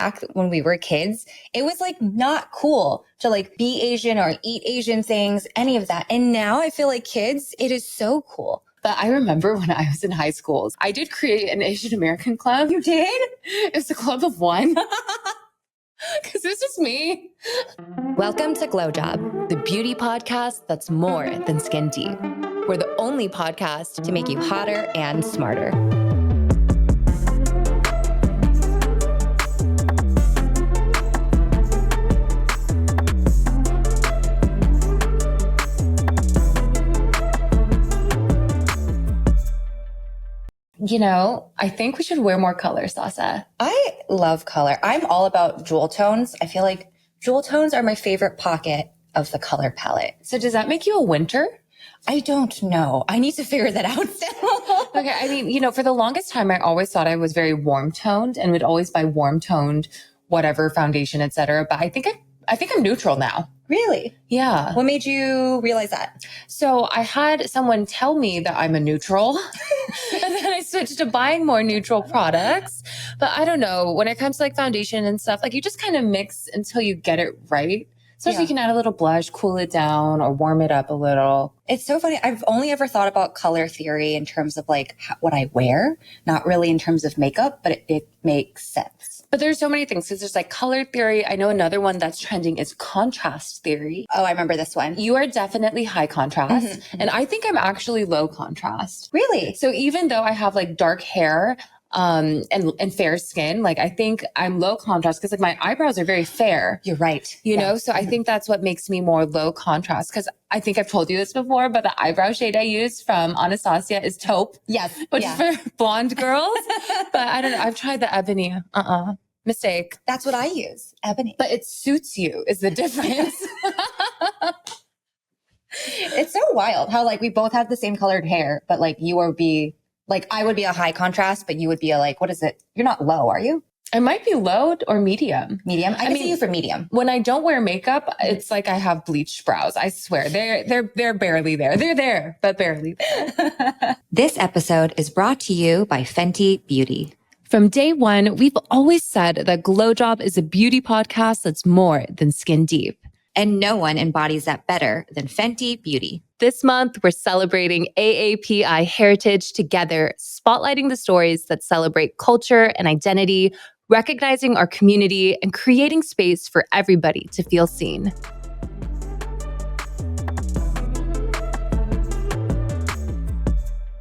back when we were kids, it was like not cool to like be Asian or eat Asian things, any of that. And now I feel like kids, it is so cool. But I remember when I was in high school, I did create an Asian American club. You did? It was a club of one. Because it's just me. Welcome to GlowJob, the beauty podcast that's more than skin deep. We're the only podcast to make you hotter and smarter. You know, I think we should wear more color, Sasa. I love color. I'm all about jewel tones. I feel like jewel tones are my favorite pocket of the color palette. So does that make you a winter? I don't know. I need to figure that out still. Okay. I mean, you know, for the longest time, I always thought I was very warm toned and would always buy warm toned, whatever foundation, etc. But I think I'm neutral now. Really? Yeah. What made you realize that? So I had someone tell me that I'm a neutral and then I switched to buying more neutral products. But I don't know, when it comes to like foundation and stuff, like you just kind of mix until you get it right. Especially you can add a little blush, cool it down or warm it up a little. It's so funny. I've only ever thought about color theory in terms of like what I wear, not really in terms of makeup, but it makes sense. But there's so many things because there's like color theory. I know another one that's trending is contrast theory. Oh, I remember this one. You are definitely high contrast. And I think I'm actually low contrast. Really? So even though I have like dark hair, and fair skin, like I think I'm low contrast because like my eyebrows are very fair. You're right. You know, so I think that's what makes me more low contrast because I think I've told you this before, but the eyebrow shade I use from Anastasia is taupe. Yes. Which is for blonde girls. But I don't know. I've tried the ebony. Mistake. That's what I use. Ebony. But it suits you is the difference. It's so wild how like we both have the same colored hair, but like you would be like, I would be a high contrast, but you would be a like, what is it? You're not low, are you? I might be low or medium. Medium? I mean, see you for medium. When I don't wear makeup, it's like I have bleached brows. I swear. They're barely there. They're there, but barely there. This episode is brought to you by Fenty Beauty. From day one, we've always said that GlowJob is a beauty podcast that's more than skin deep. And no one embodies that better than Fenty Beauty. This month, we're celebrating AAPI heritage together, spotlighting the stories that celebrate culture and identity, recognizing our community, and creating space for everybody to feel seen.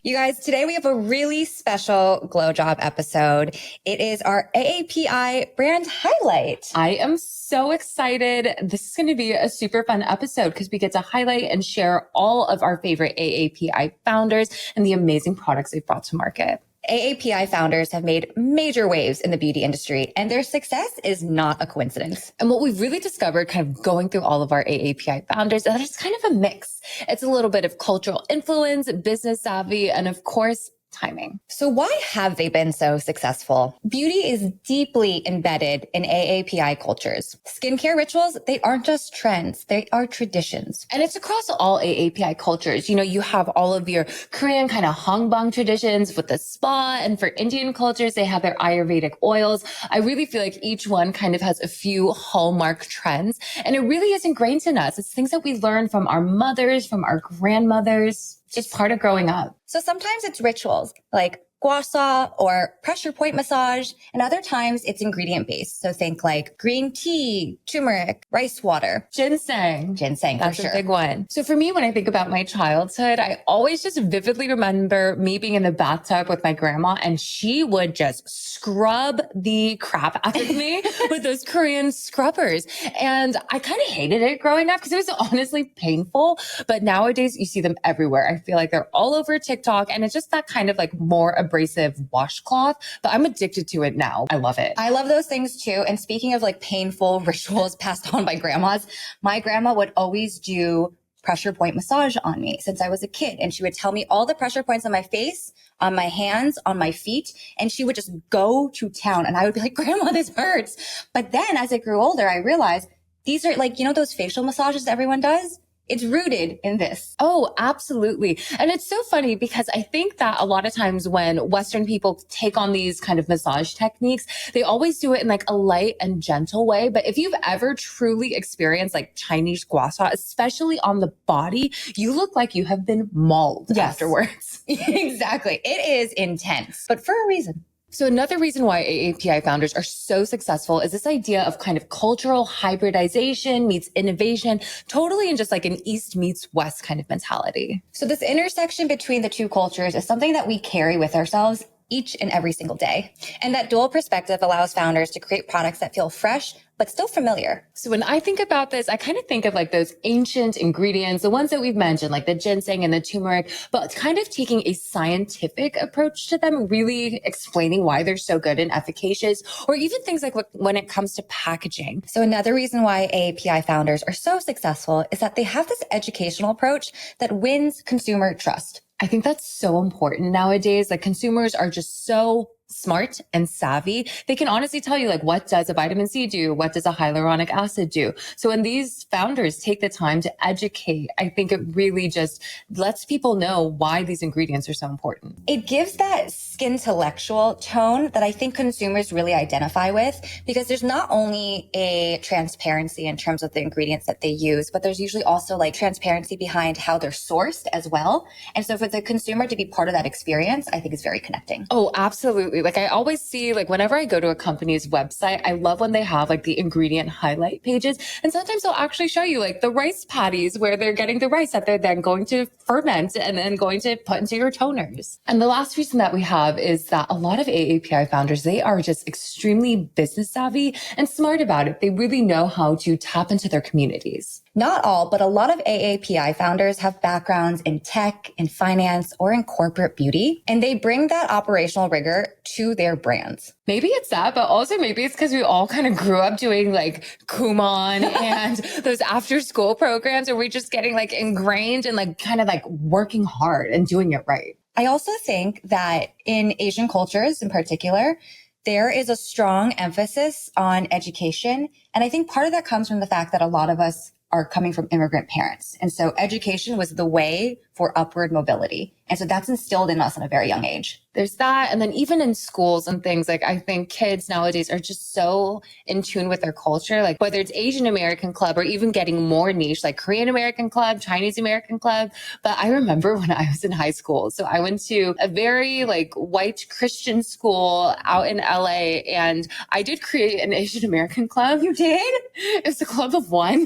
You guys, today we have a really special GlowJob episode. It is our AAPI brand highlight. I am so excited. This is going to be a super fun episode because we get to highlight and share all of our favorite AAPI founders and the amazing products they've brought to market. AAPI founders have made major waves in the beauty industry, and their success is not a coincidence. And what we've really discovered kind of going through all of our AAPI founders is that it's kind of a mix. It's a little bit of cultural influence, business savvy, and of course, timing. So why have they been so successful? Beauty is deeply embedded in AAPI cultures. Skincare rituals, they aren't just trends, they are traditions. And it's across all AAPI cultures. You know, you have all of your Korean kind of hangbang traditions with the spa, and for Indian cultures, they have their Ayurvedic oils. I really feel like each one kind of has a few hallmark trends, and it really is ingrained in us. It's things that we learn from our mothers, from our grandmothers. It's just part of growing up. So sometimes it's rituals like Gua Sha or pressure point massage, and other times it's ingredient based. So think like green tea, turmeric, rice water, ginseng. That's a big one. So for me, when I think about my childhood, I always just vividly remember me being in the bathtub with my grandma, and she would just scrub the crap out of me with those Korean scrubbers. And I kind of hated it growing up because it was honestly painful. But nowadays you see them everywhere. I feel like they're all over TikTok, and it's just that kind of like more abrasive washcloth, but I'm addicted to it now. I love it. I love those things too. And speaking of like painful rituals passed on by grandmas, my grandma would always do pressure point massage on me since I was a kid. And she would tell me all the pressure points on my face, on my hands, on my feet. And she would just go to town. And I would be like, Grandma, this hurts. But then as I grew older, I realized these are like, you know, those facial massages everyone does? It's rooted in this. Oh, absolutely. And it's so funny because I think that a lot of times when Western people take on these kind of massage techniques, they always do it in like a light and gentle way. But if you've ever truly experienced like Chinese Gua Sha, especially on the body, you look like you have been mauled afterwards. Exactly. It is intense, but for a reason. So another reason why AAPI founders are so successful is this idea of kind of cultural hybridization meets innovation, totally in just like an East meets West kind of mentality. So this intersection between the two cultures is something that we carry with ourselves each and every single day. And that dual perspective allows founders to create products that feel fresh, but still familiar. So when I think about this, I kind of think of like those ancient ingredients, the ones that we've mentioned, like the ginseng and the turmeric, but kind of taking a scientific approach to them, really explaining why they're so good and efficacious, or even things like when it comes to packaging. So another reason why AAPI founders are so successful is that they have this educational approach that wins consumer trust. I think that's so important nowadays. Like consumers are just so smart and savvy. They can honestly tell you like, what does a vitamin C do? What does a hyaluronic acid do? So when these founders take the time to educate, I think it really just lets people know why these ingredients are so important. It gives that skintellectual tone that I think consumers really identify with, because there's not only a transparency in terms of the ingredients that they use, but there's usually also like transparency behind how they're sourced as well. And so for the consumer to be part of that experience, I think is very connecting. Oh, absolutely. Like I always see, like whenever I go to a company's website, I love when they have like the ingredient highlight pages. And sometimes they'll actually show you like the rice patties where they're getting the rice that they're then going to ferment and then going to put into your toners. And the last reason that we have is that a lot of AAPI founders, they are just extremely business savvy and smart about it. They really know how to tap into their communities. Not all, but a lot of AAPI founders have backgrounds in tech, in finance, or in corporate beauty, and they bring that operational rigor to their brands. Maybe it's that, but also maybe it's because we all kind of grew up doing like Kumon and those after school programs, where we're just getting like ingrained and like kind of like working hard and doing it right. I also think that in Asian cultures in particular, there is a strong emphasis on education. And I think part of that comes from the fact that a lot of us are coming from immigrant parents. And so education was the way for upward mobility. And so that's instilled in us at a very young age. There's that. And then even in schools and things, like I think kids nowadays are just so in tune with their culture, like whether it's Asian American club or even getting more niche, like Korean American club, Chinese American club. But I remember when I was in high school, so I went to a very like white Christian school out in LA, and I did create an Asian American club. You did? It was a club of one.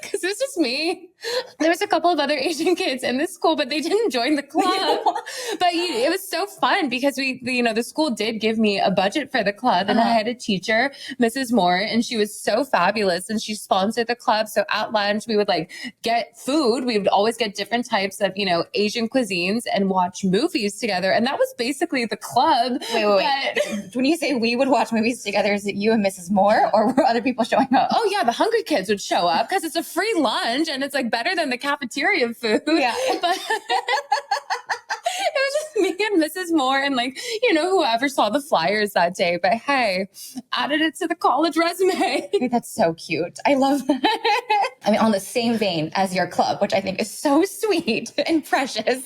Because it was just me. There was a couple of other Asian kids in this school, but they didn't join the club. But it was so fun because the school did give me a budget for the club, and I had a teacher, Mrs. Moore, and she was so fabulous, and she sponsored the club. So at lunch, we would like get food. We would always get different types of, Asian cuisines and watch movies together. And that was basically the club. Wait. When you say we would watch movies together, is it you and Mrs. Moore, or were other people showing up? Oh yeah, the hungry kids would show up because it's a free lunch and it's like better than the cafeteria food. Yeah. But it was just me and Mrs. Moore and whoever saw the flyers that day. But hey, added it to the college resume. That's so cute. I love that. I mean, on the same vein as your club, which I think is so sweet and precious.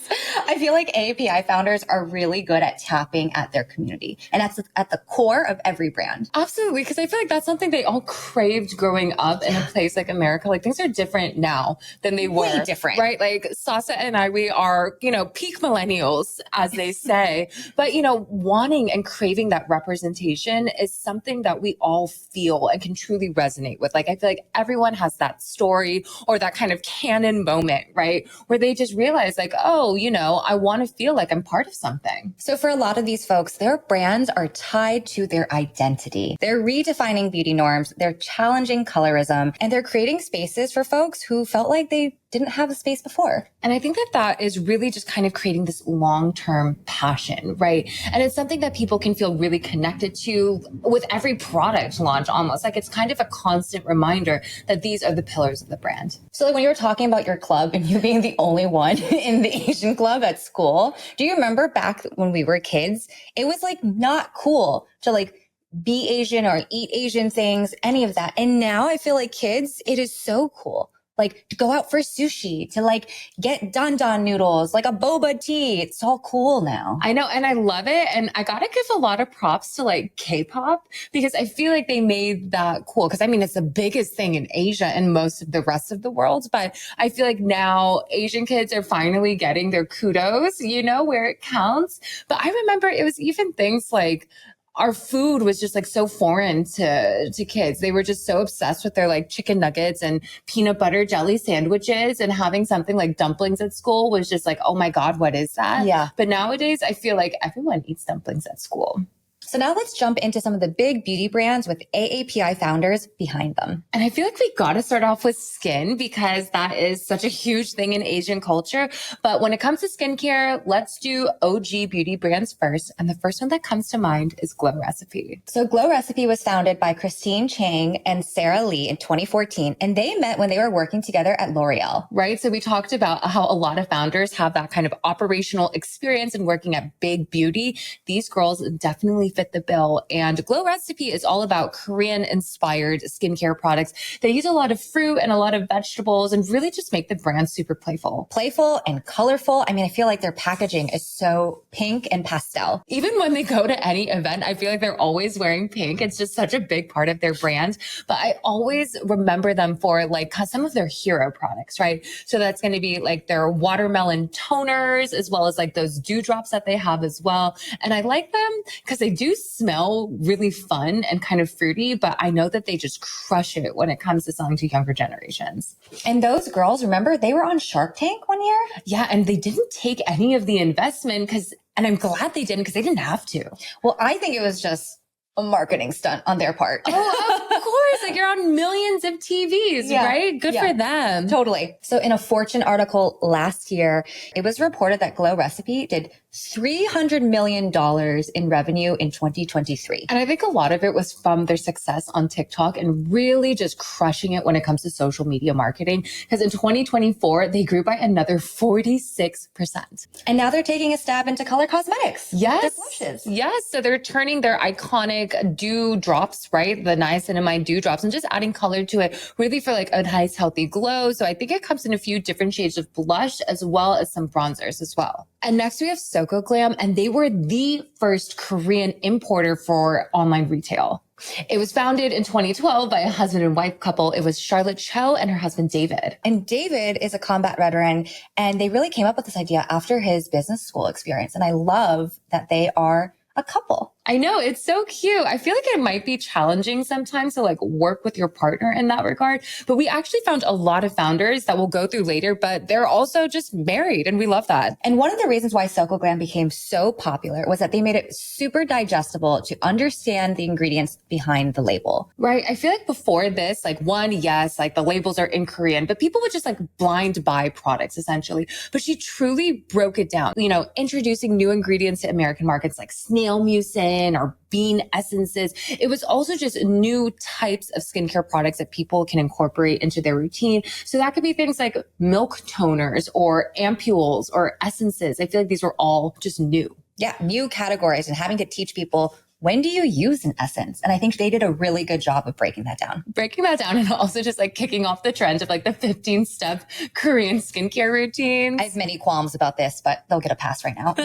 I feel like AAPI founders are really good at tapping at their community. And that's at the core of every brand. Absolutely. Because I feel like that's something they all craved growing up in a place like America. Like things are different now than they were. Way different. Right? Like Sasa and I, we are, peak millennials, as they say. But, wanting and craving that representation is something that we all feel and can truly resonate with. Like, I feel like everyone has that story or that kind of canon moment, right? Where they just realize like, oh, I want to feel like I'm part of something. So for a lot of these folks, their brands are tied to their identity. They're redefining beauty norms. They're challenging colorism, and they're creating spaces for folks who felt like they didn't have a space before. And I think that is really just kind of creating this long-term passion, right? And it's something that people can feel really connected to with every product launch almost. Like it's kind of a constant reminder that these are the pillars of the brand. So like when you were talking about your club and you being the only one in the Asian club at school, do you remember back when we were kids, it was like not cool to like be Asian or eat Asian things, any of that. And now I feel like kids, it is so cool. like to go out for sushi, to like get dan noodles, like a boba tea. It's all cool now. I know. And I love it. And I got to give a lot of props to like K-pop because I feel like they made that cool. Cause I mean, it's the biggest thing in Asia and most of the rest of the world. But I feel like now Asian kids are finally getting their kudos, you know, where it counts. But I remember it was even things like our food was just like so foreign to kids. They were just so obsessed with their like chicken nuggets and peanut butter jelly sandwiches, and having something like dumplings at school was just like, oh my God, what is that? Yeah. But nowadays I feel like everyone eats dumplings at school. So now let's jump into some of the big beauty brands with AAPI founders behind them. And I feel like we got to start off with skin because that is such a huge thing in Asian culture. But when it comes to skincare, let's do OG beauty brands first. And the first one that comes to mind is Glow Recipe. So Glow Recipe was founded by Christine Chang and Sarah Lee in 2014. And they met when they were working together at L'Oreal. Right. So we talked about how a lot of founders have that kind of operational experience in working at big beauty. These girls definitely fit the bill. And Glow Recipe is all about Korean inspired skincare products. They use a lot of fruit and a lot of vegetables and really just make the brand super playful. Playful and colorful. I mean, I feel like their packaging is so pink and pastel. Even when they go to any event, I feel like they're always wearing pink. It's just such a big part of their brand. But I always remember them for like some of their hero products, right? So that's going to be like their watermelon toners, as well as like those dewdrops that they have as well. And I like them because they do smell really fun and kind of fruity, but I know that they just crush it when it comes to selling to younger generations. And those girls, remember, they were on Shark Tank one year? Yeah, and they didn't take any of the investment and I'm glad they didn't because they didn't have to. Well, I think it was just a marketing stunt on their part. Oh, of course. Like you're on millions of TVs, right? Good for them. Totally. So in a Fortune article last year, it was reported that Glow Recipe did $300 million in revenue in 2023. And I think a lot of it was from their success on TikTok and really just crushing it when it comes to social media marketing. Because in 2024, they grew by another 46%. And now they're taking a stab into color cosmetics. Yes. Their blushes. Yes. So they're turning their iconic dew drops, right? The niacinamide dew drops, and just adding color to it really for like a nice, healthy glow. So I think it comes in a few different shades of blush as well as some bronzers as well. And next we have Soko Glam, and they were the first Korean importer for online retail. It was founded in 2012 by a husband and wife couple. It was Charlotte Cho and her husband, David. And David is a combat veteran, and they really came up with this idea after his business school experience. And I love that they are a couple. I know, it's so cute. I feel like it might be challenging sometimes to like work with your partner in that regard, but we actually found a lot of founders that we'll go through later, but they're also just married, and we love that. And one of the reasons why Soko Glam became so popular was that they made it super digestible to understand the ingredients behind the label. Right. I feel like before this, like yes, like the labels are in Korean, but people would just like blind buy products essentially. But she truly broke it down, you know, introducing new ingredients to American markets like snail mucin or bean essences. It was also just new types of skincare products that people can incorporate into their routine. So that could be things like milk toners or ampules or essences. I feel like these were all just new. Yeah, new categories, and having to teach people, when do you use an essence? And I think they did a really good job of breaking that down. And also just like kicking off the trend of like the 15-step Korean skincare routines. I have many qualms about this, but they'll get a pass right now.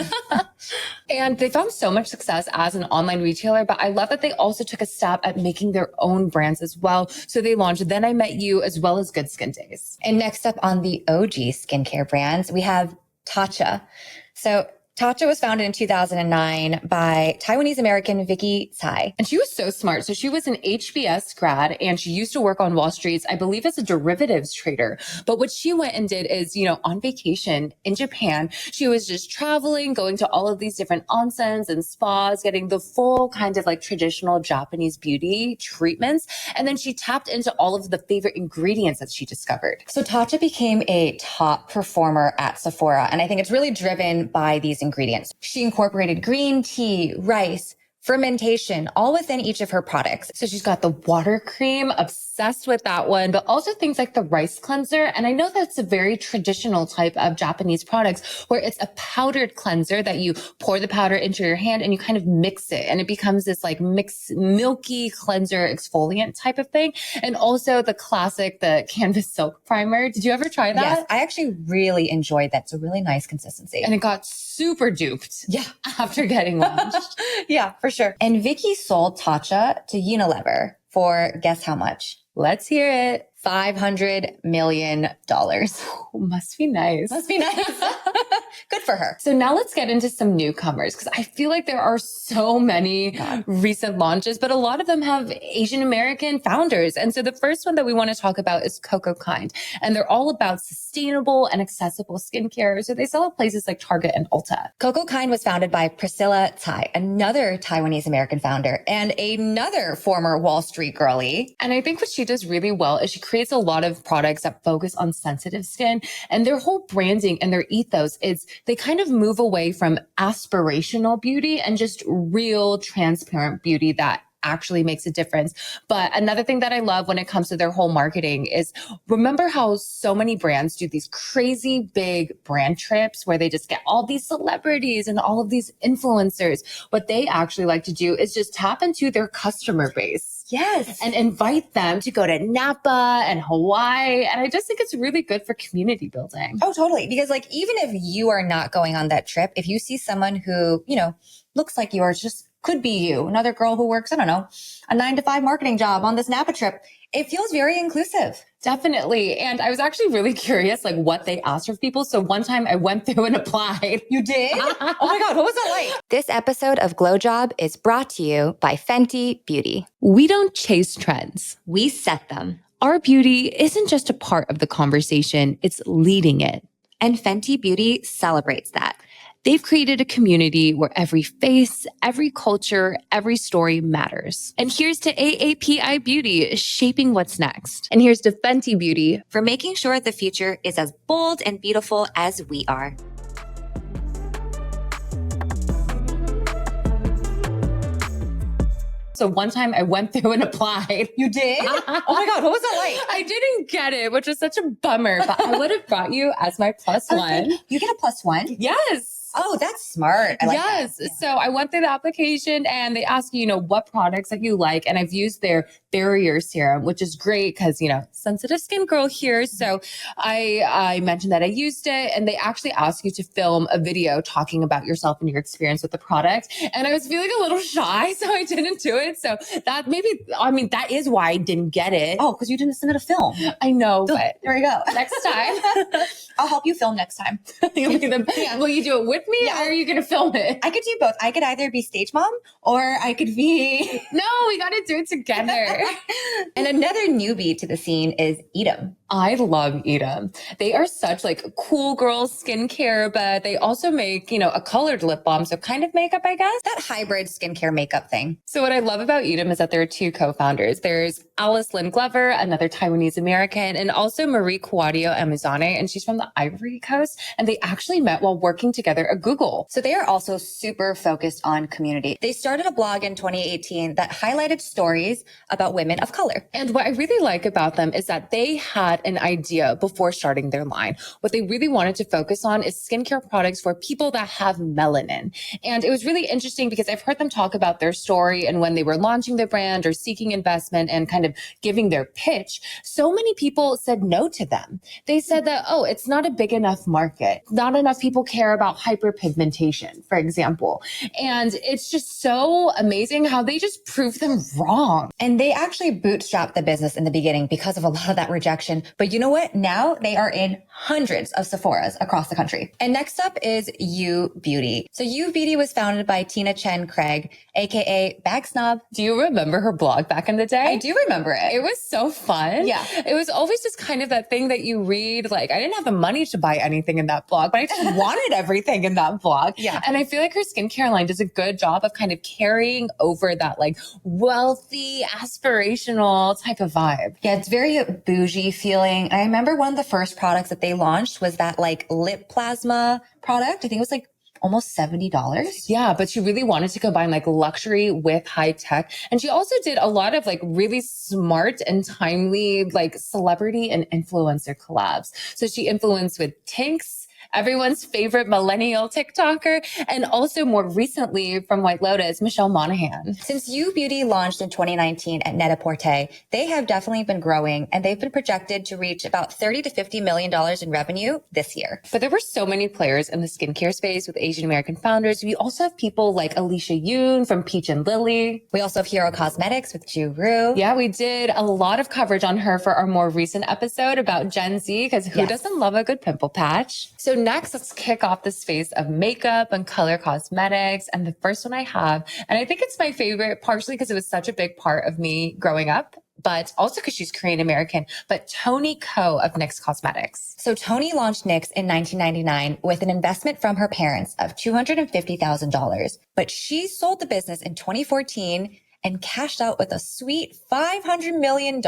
And they found so much success as an online retailer, but I love that they also took a stab at making their own brands as well. So they launched Then I Met You as well as Good Skin Days. And next up on the OG skincare brands, we have Tatcha. So Tatcha was founded in 2009 by Taiwanese-American Vicky Tsai. And she was so smart. So she was an HBS grad and she used to work on Wall Street, I believe as a derivatives trader. But what she went and did is, you know, on vacation in Japan, she was just traveling, going to all of these different onsens and spas, getting the full kind of like traditional Japanese beauty treatments. And then she tapped into all of the favorite ingredients that she discovered. So Tatcha became a top performer at Sephora. And I think it's really driven by these ingredients. She incorporated green tea, rice, fermentation, all within each of her products. So she's got the water cream, obsessed with that one, but also things like the rice cleanser. And I know that's a very traditional type of Japanese products where it's a powdered cleanser that you pour the powder into your hand and you kind of mix it. And it becomes this like milky cleanser exfoliant type of thing. And also the classic, the canvas silk primer. Did you ever try that? Yes, I actually really enjoyed that. It's a really nice consistency. And it got super duped. Yeah. After getting launched. Yeah, for sure. And Vicky sold Tatcha to Unilever for guess how much? Let's hear it. $500 million. Must be nice. Must be nice. Good for her. So now let's get into some newcomers because I feel like there are so many recent launches, but a lot of them have Asian American founders. And so the first one that we want to talk about is Cocokind. And they're all about sustainable and accessible skincare. So they sell at places like Target and Ulta. Cocokind was founded by Priscilla Tai, another Taiwanese American founder and another former Wall Street girly. And I think what she does really well is she creates a lot of products that focus on sensitive skin, and their whole branding and their ethos is they kind of move away from aspirational beauty and just real transparent beauty that actually makes a difference. But another thing that I love when it comes to their whole marketing is remember how so many brands do these crazy big brand trips where they just get all these celebrities and all of these influencers. What they actually like to do is just tap into their customer base. Yes. And invite them to go to Napa and Hawaii. And I just think it's really good for community building. Oh, totally. Because like, even if you are not going on that trip, if you see someone who, you know, looks like yours, just could be you, another girl who works, I don't know, a 9-to-5 marketing job on this Napa trip, it feels very inclusive. Definitely. And I was actually really curious, like what they asked for people. So one time I went through and applied. You did? Oh my God. What was that like? This episode of GlowJob is brought to you by Fenty Beauty. We don't chase trends. We set them. Our beauty isn't just a part of the conversation. It's leading it. And Fenty Beauty celebrates that. They've created a community where every face, every culture, every story matters. And here's to AAPI Beauty, shaping what's next. And here's to Fenty Beauty for making sure the future is as bold and beautiful as we are. So one time I went through and applied. You did? Oh my God. What was that like? I didn't get it, which was such a bummer, but I would have brought you as my plus one. You get a +1? Yes. Oh, that's smart. I like yes. that. Yeah. So I went through the application and they ask you, what products that you like. And I've used their barrier serum, which is great because, sensitive skin girl here. So I mentioned that I used it and they actually ask you to film a video talking about yourself and your experience with the product. And I was feeling a little shy, so I didn't do it. So that is why I didn't get it. Oh, because you didn't submit a film. I know, but there we go. next time. I'll help you film next time. Will you do it with me or are you going to film it? I could do both. I could either be stage mom or I could be... No, we got to do it together. And another newbie to the scene is EADEM. I love EADEM. They are such cool girl skincare, but they also make, a colored lip balm. So kind of makeup, I guess. That hybrid skincare makeup thing. So what I love about EADEM is that there are two co-founders. There's Alice Lynn Glover, another Taiwanese American, and also Marie Cuadio Amazane, and she's from the Ivory Coast. And they actually met while working together at Google. So they are also super focused on community. They started a blog in 2018 that highlighted stories about women of color. And what I really like about them is that they had an idea before starting their line. What they really wanted to focus on is skincare products for people that have melanin. And it was really interesting because I've heard them talk about their story and when they were launching their brand or seeking investment and kind of giving their pitch, so many people said no to them. They said that, it's not a big enough market. Not enough people care about hyperpigmentation, for example. And it's just so amazing how they just proved them wrong. And they actually bootstrapped the business in the beginning because of a lot of that rejection. But you know what? Now they are in hundreds of Sephoras across the country. And next up is You Beauty. So You Beauty was founded by Tina Chen Craig, aka Bag Snob. Do you remember her blog back in the day? I do remember it. It was so fun. Yeah. It was always just kind of that thing that you read. I didn't have the money to buy anything in that blog, but I just wanted everything in that blog. Yeah. And I feel like her skincare line does a good job of kind of carrying over that wealthy, aspirational type of vibe. Yeah, it's very bougie feeling. I remember one of the first products that they launched was that lip plasma product. I think it was almost $70. Yeah, but she really wanted to combine like luxury with high tech. And she also did a lot of like really smart and timely like celebrity and influencer collabs. So she influenced with Tinks, everyone's favorite millennial TikToker, and also more recently from White Lotus, Michelle Monaghan. Since U Beauty launched in 2019 at Net-a-Porter, they have definitely been growing and they've been projected to reach about $30 to $50 million in revenue this year. But there were so many players in the skincare space with Asian American founders. We also have people like Alicia Yoon from Peach and Lily. We also have Hero Cosmetics with Ju Rue. Yeah, we did a lot of coverage on her for our more recent episode about Gen Z, because who doesn't love a good pimple patch? So next, let's kick off the space of makeup and color cosmetics. And the first one I have, and I think it's my favorite, partially because it was such a big part of me growing up, but also because she's Korean American, but Toni Ko of NYX Cosmetics. So Toni launched NYX in 1999 with an investment from her parents of $250,000, but she sold the business in 2014 and cashed out with a sweet $500 million.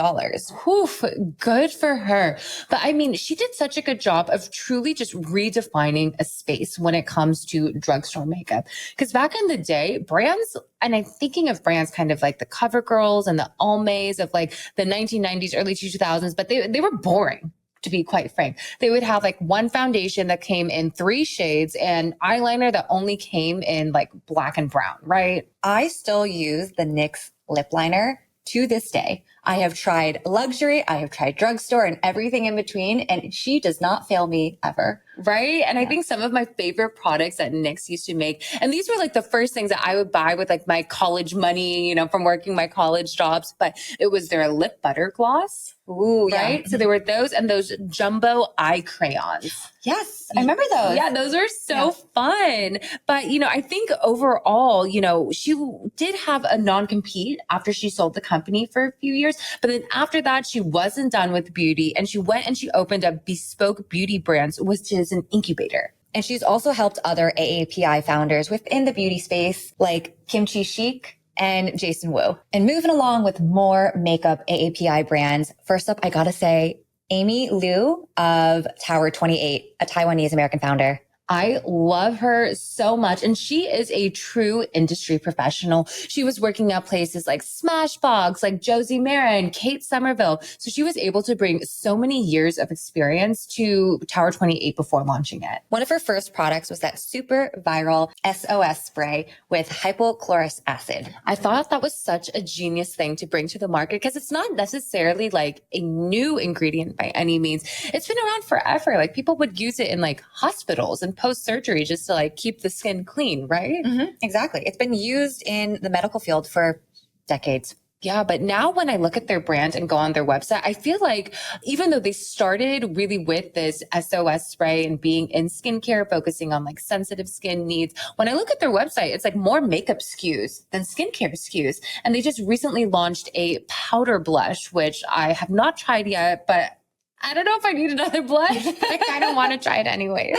Oof, good for her. But I mean, she did such a good job of truly just redefining a space when it comes to drugstore makeup. Because back in the day, brands, and I'm thinking of brands kind of like the CoverGirls and the Almays of like the 1990s, early 2000s, but they were boring, to be quite frank. They would have like one foundation that came in 3 shades and eyeliner that only came in like black and brown, right? I still use the NYX lip liner to this day. I have tried luxury, I have tried drugstore and everything in between, and she does not fail me ever. Right. And I think some of my favorite products that NYX used to make, and these were like the first things that I would buy with like my college money, you know, from working my college jobs, but it was their lip butter gloss. Ooh, right? Yeah. So there were those and those jumbo eye crayons. Yes, I remember those. Yeah, those are so fun. But, you know, I think overall, you know, she did have a non-compete after she sold the company for a few years. But then after that, she wasn't done with beauty and she went and she opened up Bespoke Beauty Brands, which is an incubator. And she's also helped other AAPI founders within the beauty space like Kimchi Chic and Jason Wu. And moving along with more makeup AAPI brands, first up, I gotta say, Amy Liu of Tower 28, a Taiwanese American founder. I love her so much. And she is a true industry professional. She was working at places like Smashbox, like Josie Marin, Kate Somerville. So she was able to bring so many years of experience to Tower 28 before launching it. One of her first products was that super viral SOS spray with hypochlorous acid. I thought that was such a genius thing to bring to the market because it's not necessarily like a new ingredient by any means. It's been around forever. Like people would use it in like hospitals and post-surgery just to like keep the skin clean, right? Mm-hmm, exactly. It's been used in the medical field for decades. Yeah, but now when I look at their brand and go on their website, I feel like even though they started really with this SOS spray and being in skincare, focusing on like sensitive skin needs, when I look at their website, it's like more makeup SKUs than skincare SKUs. And they just recently launched a powder blush, which I have not tried yet, but I don't know if I need another blush. I kind of want to try it anyway.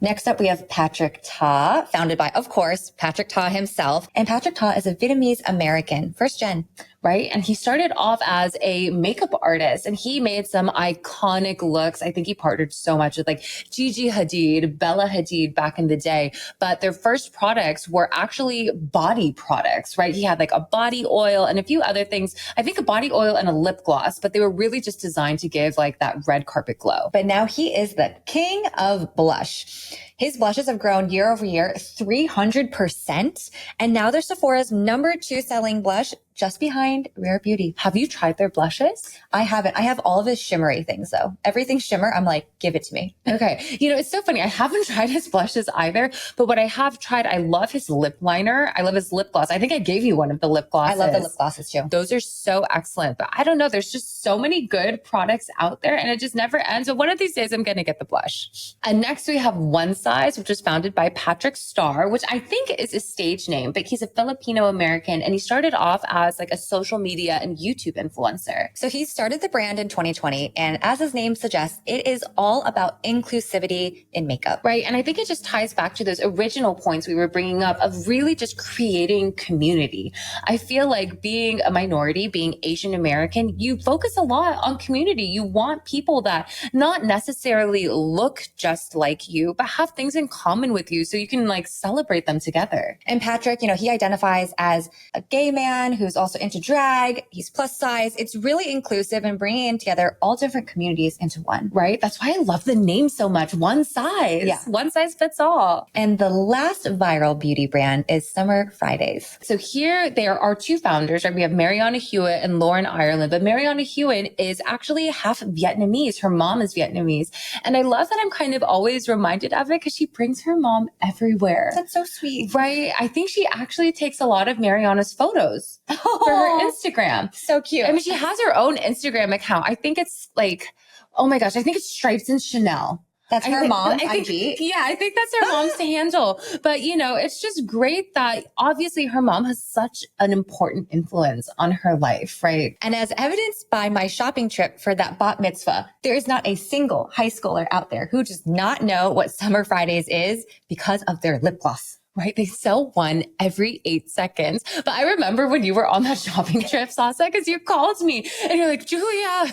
Next up, we have Patrick Ta, founded by, of course, Patrick Ta himself. And Patrick Ta is a Vietnamese American, first gen. Right. And he started off as a makeup artist and he made some iconic looks. I think he partnered so much with like Gigi Hadid, Bella Hadid back in the day. But their first products were actually body products, right? He had like a body oil and a few other things. I think a body oil and a lip gloss, but they were really just designed to give like that red carpet glow. But now he is the king of blush. His blushes have grown year over year, 300%. And now they're Sephora's #2 selling blush, just behind Rare Beauty. Have you tried their blushes? I haven't. I have all of his shimmery things though. Everything shimmer, I'm like, give it to me. Okay. You know, it's so funny. I haven't tried his blushes either, but what I have tried, I love his lip liner. I love his lip gloss. I think I gave you one of the lip glosses. I love the lip glosses too. Those are so excellent, but I don't know. There's just so many good products out there and it just never ends. So one of these days I'm going to get the blush. And next we have One Size, which was founded by Patrick Starr, which I think is a stage name, but he's a Filipino American and he started off as like a social media and YouTube influencer. So he started the brand in 2020. And as his name suggests, it is all about inclusivity in makeup. Right. And I think it just ties back to those original points we were bringing up of really just creating community. I feel like being a minority, being Asian American, you focus a lot on community. You want people that not necessarily look just like you, but have things in common with you so you can like celebrate them together. And Patrick, he identifies as a gay man who's also into drag. He's plus size. It's really inclusive and bringing in together all different communities into one. Right. That's why I love the name so much. One size. Yeah. One size fits all. And the last viral beauty brand is Summer Fridays. So here there are two founders, right? We have Mariana Hewitt and Lauren Ireland, but Mariana Hewitt is actually half Vietnamese. Her mom is Vietnamese. And I love that I'm kind of always reminded of it because she brings her mom everywhere. That's so sweet. Right. I think she actually takes a lot of Mariana's photos for her Instagram. So cute. I mean, she has her own Instagram account. I think it's like, oh my gosh, I think it's Stripes and Chanel. That's her mom, IG. Yeah, I think that's her mom's handle. But, it's just great that obviously her mom has such an important influence on her life, right? And as evidenced by my shopping trip for that bat mitzvah, there is not a single high schooler out there who does not know what Summer Fridays is because of their lip gloss. Right. They sell one every 8 seconds. But I remember when you were on that shopping trip, Sasa, because you called me and you're like, Julia,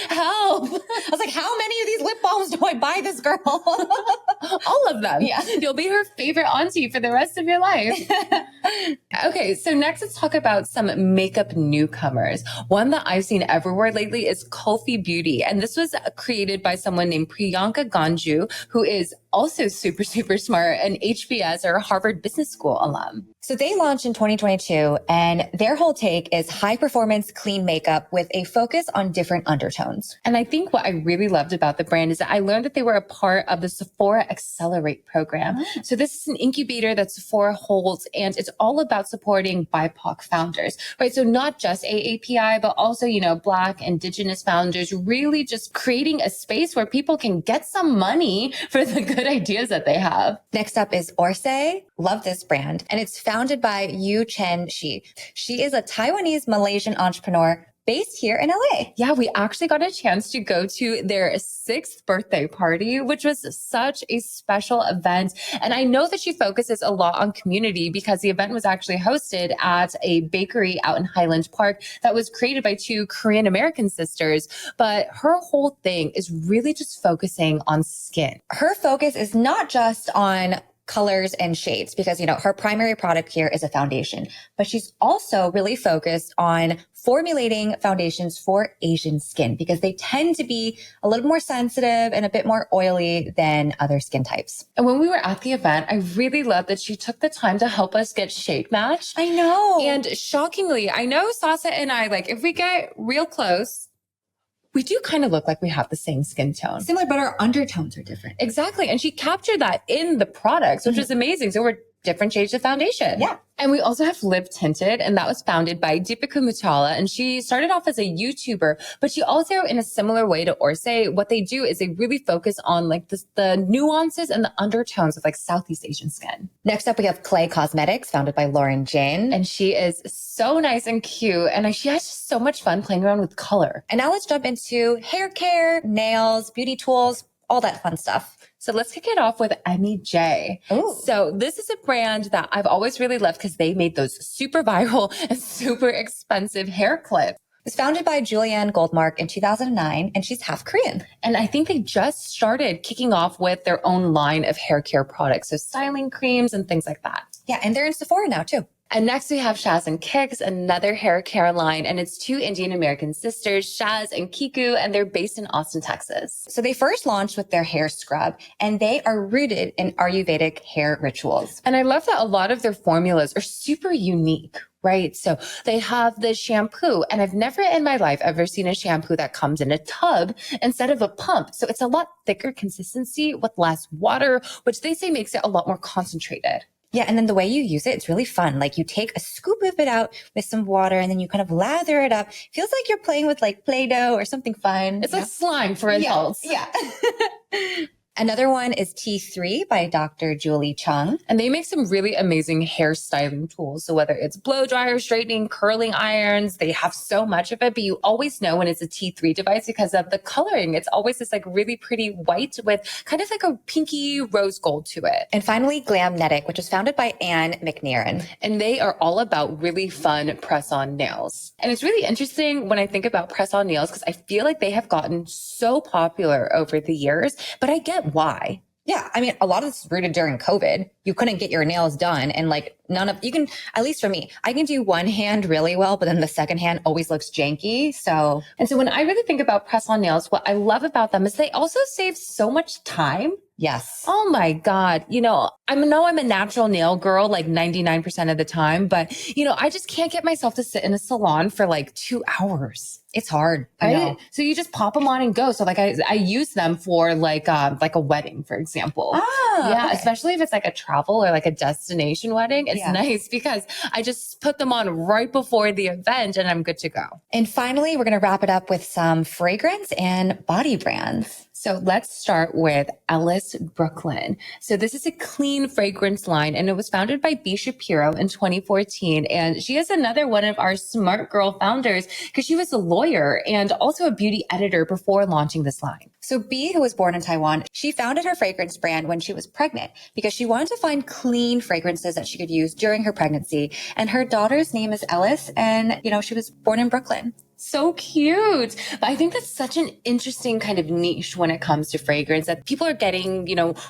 help. I was like, how many of these lip balms do I buy this girl? All of them. Yeah. You'll be her favorite auntie for the rest of your life. Okay. So next let's talk about some makeup newcomers. One that I've seen everywhere lately is Kulfi Beauty. And this was created by someone named Priyanka Ganju, who is also super, super smart, an HBS or Harvard Business School alum. So they launched in 2022 and their whole take is high performance clean makeup with a focus on different undertones. And I think what I really loved about the brand is that I learned that they were a part of the Sephora Accelerate program. Oh. So this is an incubator that Sephora holds and it's all about supporting BIPOC founders, right? So not just AAPI, but also, Black, Indigenous founders, really just creating a space where people can get some money for the good ideas that they have. Next up is Orse. Love this brand. And it's founded by Yu Chen Shi. She is a Taiwanese Malaysian entrepreneur based here in LA. Yeah, we actually got a chance to go to their 6th birthday party, which was such a special event. And I know that she focuses a lot on community because the event was actually hosted at a bakery out in Highland Park that was created by 2 Korean American sisters. But her whole thing is really just focusing on skin. Her focus is not just on colors and shades because, her primary product here is a foundation, but she's also really focused on formulating foundations for Asian skin because they tend to be a little more sensitive and a bit more oily than other skin types. And when we were at the event, I really loved that she took the time to help us get shade matched. I know. And shockingly, I know Sasa and I, if we get real close, we do kind of look like we have the same skin tone. Similar, but our undertones are different. Exactly. And she captured that in the products, which is amazing. So we're different shades of foundation. Yeah. And we also have Lip Tinted, and that was founded by Deepika Mutala. And she started off as a YouTuber, but she also, in a similar way to Orse, what they do is they really focus on the nuances and the undertones of Southeast Asian skin. Next up, we have Clay Cosmetics, founded by Lauren Jane. And she is so nice and cute. And she has just so much fun playing around with color. And now let's jump into hair care, nails, beauty tools, all that fun stuff. So let's kick it off with Emmy J. Ooh. So this is a brand that I've always really loved because they made those super viral and super expensive hair clips. It was founded by Julianne Goldmark in 2009, and she's half Korean. And I think they just started kicking off with their own line of hair care products, so styling creams and things like that. Yeah, and they're in Sephora now too. And next we have Shaz and Kicks, another hair care line, and it's 2 Indian American sisters, Shaz and Kiku, and they're based in Austin, Texas. So they first launched with their hair scrub, and they are rooted in Ayurvedic hair rituals. And I love that a lot of their formulas are super unique, right? So they have the shampoo, and I've never in my life ever seen a shampoo that comes in a tub instead of a pump. So it's a lot thicker consistency with less water, which they say makes it a lot more concentrated. Yeah, and then the way you use it, it's really fun. You take a scoop of it out with some water and then you kind of lather it up. Feels like you're playing with Play-Doh or something fun. It's like slime for adults. Yeah. Another one is T3 by Dr. Julie Chung. And they make some really amazing hair styling tools. So whether it's blow dryer, straightening, curling irons, they have so much of it, but you always know when it's a T3 device because of the coloring. It's always this like really pretty white with kind of like a pinky rose gold to it. And finally, Glam, which was founded by Anne McNairan. And they are all about really fun press-on nails. And it's really interesting when I think about press-on nails because I feel like they have gotten so popular over the years, but I get why. Yeah. I mean, a lot of this is rooted during COVID. You couldn't get your nails done. And like you can, at least for me, I can do one hand really well, but then the second hand always looks janky. So when I really think about press-on nails, what I love about them is they also save so much time. yes. Oh my God. I know I'm a natural nail girl like 99% of the time, but I just can't get myself to sit in a salon for like 2 hours. It's hard. Right? So you just pop them on and go. So like I use them for like a wedding, for example. Yeah. Okay. Especially if it's like a travel or like a destination wedding. It's nice because I just put them on right before the event and I'm good to go. And finally, we're going to wrap it up with some fragrance and body brands. So let's start with Ellis Brooklyn. So this is a clean fragrance line and it was founded by B. Shapiro in 2014. And she is another one of our smart girl founders because she was a lawyer and also a beauty editor before launching this line. So B, who was born in Taiwan, she founded her fragrance brand when she was pregnant because she wanted to find clean fragrances that she could use during her pregnancy. And her daughter's name is Ellis and, she was born in Brooklyn. So cute. But I think that's such an interesting kind of niche when it comes to fragrance that people are getting,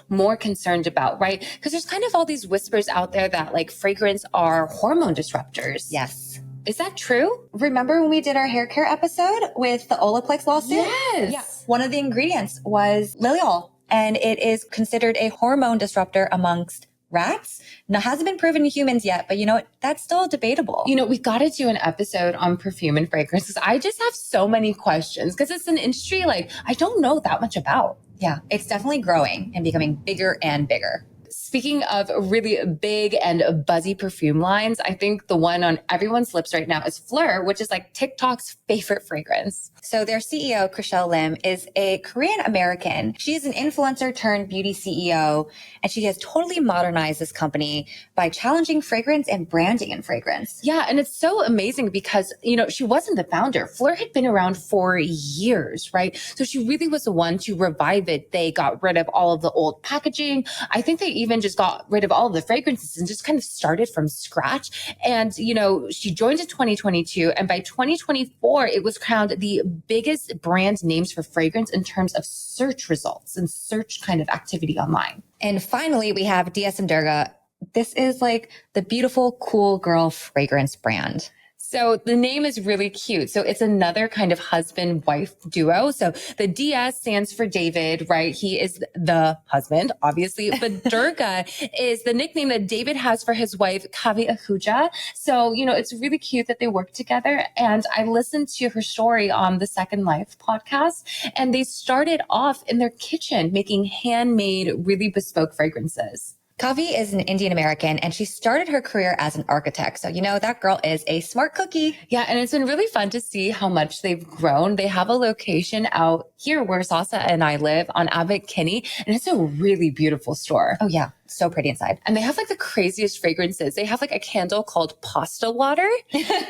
more concerned about, right? Because there's kind of all these whispers out there that like fragrance are hormone disruptors. Yes. Is that true? Remember when we did our hair care episode with the Olaplex lawsuit? Yes. Yeah. One of the ingredients was liliol, and it is considered a hormone disruptor amongst rats. Now, hasn't been proven in humans yet, but that's still debatable. We've got to do an episode on perfume and fragrances. I just have so many questions because it's an industry like I don't know that much about. Yeah, it's definitely growing and becoming bigger and bigger. Speaking of really big and buzzy perfume lines, I think the one on everyone's lips right now is Phlur, which is like TikTok's favorite fragrance. So their CEO, Chriselle Lim, is a Korean American. She is an influencer turned beauty CEO, and she has totally modernized this company by challenging fragrance and branding in fragrance. Yeah, and it's so amazing because, she wasn't the founder. Phlur had been around for years, right? So she really was the one to revive it. They got rid of all of the old packaging. I think they even just got rid of all of the fragrances and just kind of started from scratch. And, she joined in 2022. And by 2024, it was crowned the biggest brand names for fragrance in terms of search results and search kind of activity online. And finally, we have DSM Durga. This is like the beautiful, cool girl fragrance brand. So the name is really cute. So it's another kind of husband-wife duo. So the DS stands for David, right? He is the husband, obviously, but Durga is the nickname that David has for his wife, Kavi Ahuja. So, it's really cute that they work together. And I listened to her story on the Second Life podcast, and they started off in their kitchen making handmade, really bespoke fragrances. Kavi is an Indian American and she started her career as an architect. So, that girl is a smart cookie. Yeah. And it's been really fun to see how much they've grown. They have a location out here where Sasa and I live on Abbott Kinney, and it's a really beautiful store. Oh, yeah. So pretty inside. And they have like the craziest fragrances. They have like a candle called Pasta Water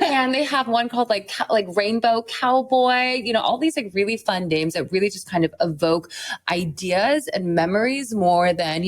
and they have one called like Rainbow Cowboy, all these like really fun names that really just kind of evoke ideas and memories more than,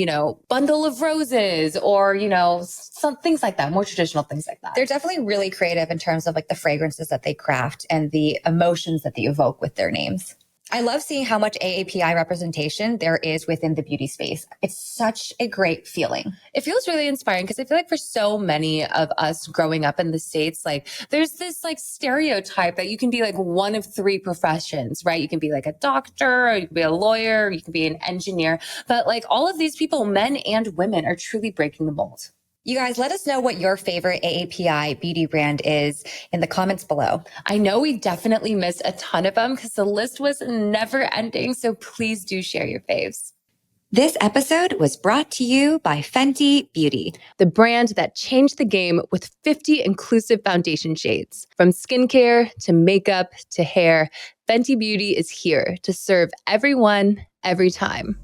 bundle of roses or, some things like that, more traditional things like that. They're definitely really creative in terms of like the fragrances that they craft and the emotions that they evoke with their names. I love seeing how much AAPI representation there is within the beauty space. It's such a great feeling. It feels really inspiring because I feel like for so many of us growing up in the States, like there's this like stereotype that you can be like one of three professions, right? You can be like a doctor, or you can be a lawyer, or you can be an engineer. But like all of these people, men and women, are truly breaking the mold. You guys, let us know what your favorite AAPI beauty brand is in the comments below. I know we definitely missed a ton of them because the list was never ending. So please do share your faves. This episode was brought to you by Fenty Beauty, the brand that changed the game with 50 inclusive foundation shades. From skincare to makeup to hair, Fenty Beauty is here to serve everyone, every time.